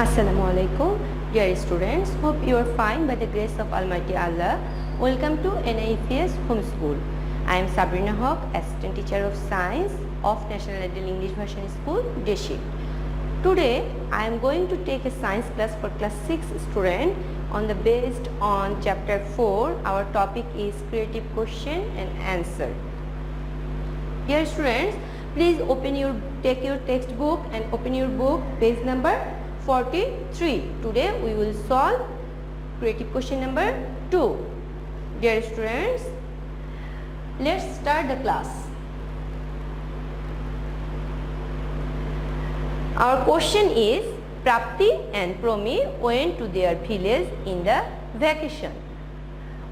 Assalamualaikum, dear students. Hope you are fine by the grace of Almighty Allah. Welcome to NIFS Homeschool. I am Sabrina Haq, Assistant Teacher of Science of National Ideal English Version School, Deshi. Today, I am going to take a science class for class 6 student based on chapter 4. Our topic is creative question and answer. Dear students, please take your textbook and open your book, page number 43. Today we will solve creative question number 2. Dear students, let's start the class. Our question is, Prapti and Promi went to their village in the vacation.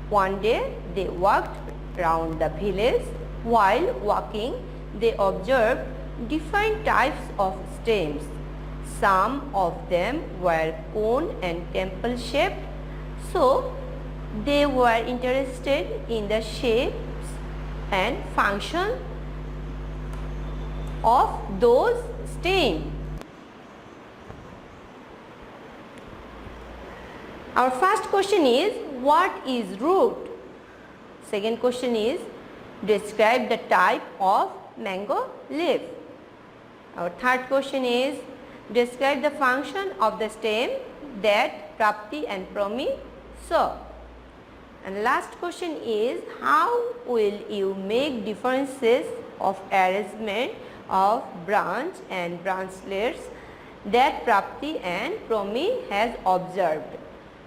One day they walked round the village. While walking, they observed different types of stems. Some of them were cone and temple shaped, so they were interested in the shapes and function of those stems. Our first question is, what is root? Second question is, describe the type of mango leaf. Our third question is, describe the function of the stem that Prapti and Promi saw. And last question is, how will you make differences of arrangement of branch and branchlets that Prapti and Promi has observed?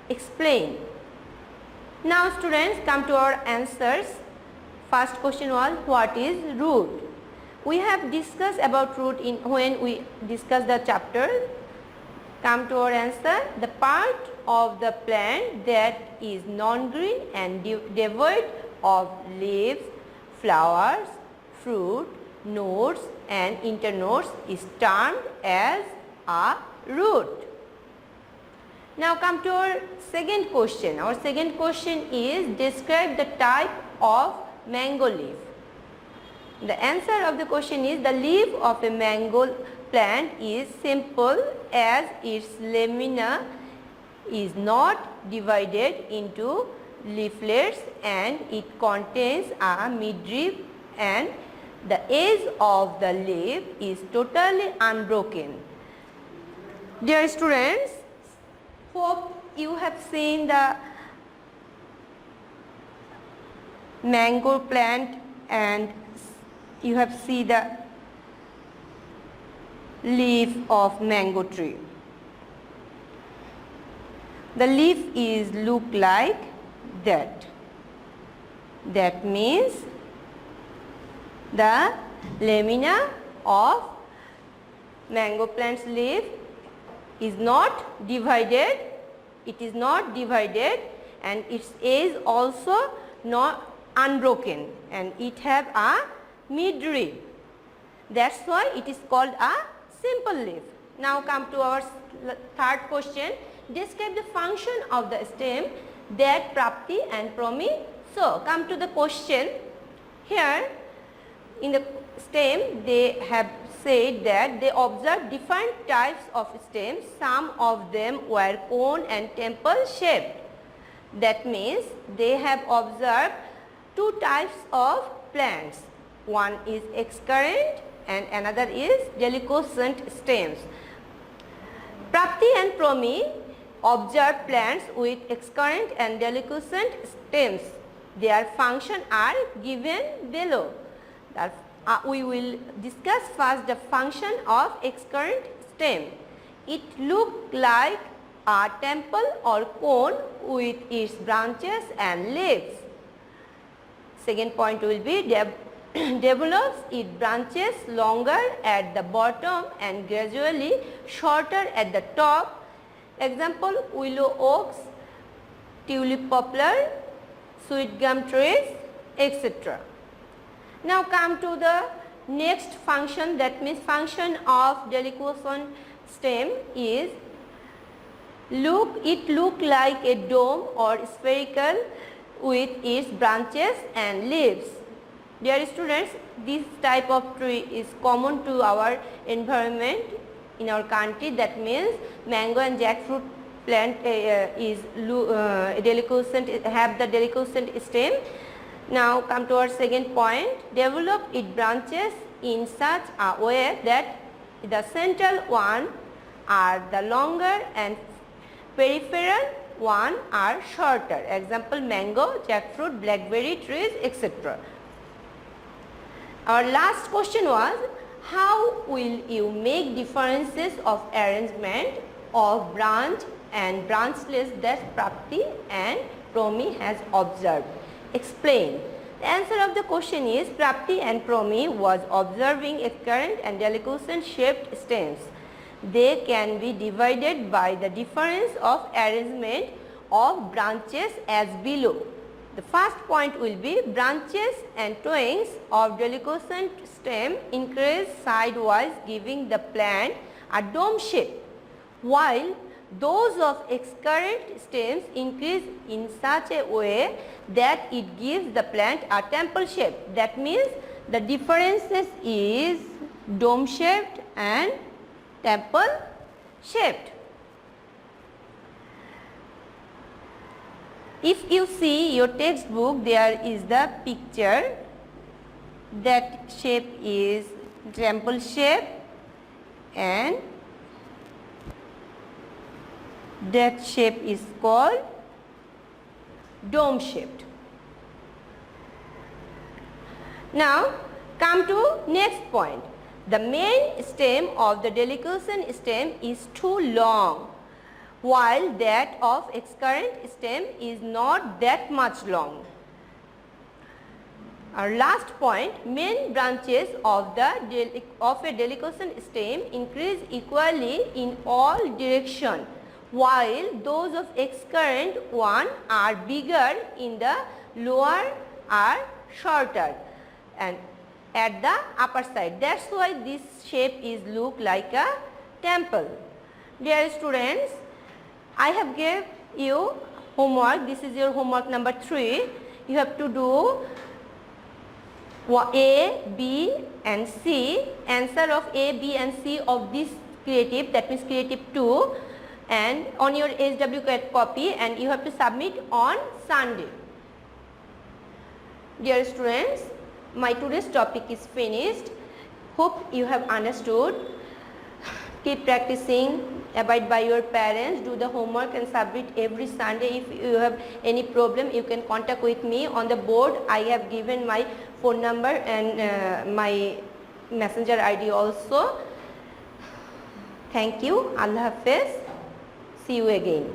Explain. Now students, come to our answers. First question was, what is root? We have discussed about root when we discussed the chapter. Come to our answer. The part of the plant that is non-green and devoid of leaves, flowers, fruit, nodes and internodes is termed as a root. Now come to our second question. Our second question is, describe the type of mango leaf. The answer of the question is, the leaf of a mango plant is simple as its lamina is not divided into leaflets and it contains a midrib and the edge of the leaf is totally unbroken. Dear students, hope you have seen the mango plant and you have seen the leaf of mango tree. The leaf is look like that. That means the lamina of mango plant's leaf is not divided. It is not divided and its edge also not unbroken and it have a midrib. That's why it is called a simple leaf. Now come to our third question. Describe the function of the stem that Prapti and Promi saw. Come to the question. Here in the stem they have said that they observed different types of stems. Some of them were cone and temple shaped. That means they have observed two types of plants. One is excurrent and another is deliquescent stems. Prapti and Promi observed plants with excurrent and deliquescent stems. Their functions are given below. We will discuss first the function of excurrent stem. It looks like a temple or cone with its branches and leaves. Second point will be develops its branches longer at the bottom and gradually shorter at the top. Example, willow oaks, tulip poplar, sweet gum trees, etc. Now come to the next function, that means function of deliquescent stem is it look like a dome or spherical with its branches and leaves. Dear students, this type of tree is common to our environment in our country. That means mango and jackfruit plant is deliquescent, have the deliquescent stem. Now come to our second point. Develop its branches in such a way that the central one are the longer and peripheral one are shorter. Example, mango, jackfruit, blackberry trees, etc. Our last question was, how will you make differences of arrangement of branch and branchless that Prapti and Promi has observed? Explain. The answer of the question is, Prapti and Promi was observing excurrent and deliquescent shaped stems. They can be divided by the difference of arrangement of branches as below. The first point will be, branches and twines of deliquescent stem increase sidewise, giving the plant a dome shape, while those of excurrent stems increase in such a way that it gives the plant a temple shape. That means the differences is dome shaped and temple shaped. If you see your textbook, there is the picture. That shape is temple shape and that shape is called dome shaped. Now come to next point. The main stem of the deliquescent stem is too long, while that of excurrent stem is not that much long. Our last point, main branches of a deliquescent stem increase equally in all directions, while those of excurrent one are bigger in the lower, are shorter and at the upper side. That's why this shape is look like a temple. Dear students, I have gave you homework. This is your homework number 3. You have to do A, B and C. Answer of A, B and C of this creative, that means creative 2, and on your SW copy, and you have to submit on Sunday. Dear students, my today's topic is finished. Hope you have understood. Keep practicing, abide by your parents, do the homework and submit every Sunday. If you have any problem, you can contact with me. On the board I have given my phone number and my messenger ID also. Thank you. Allah Hafiz. See you again.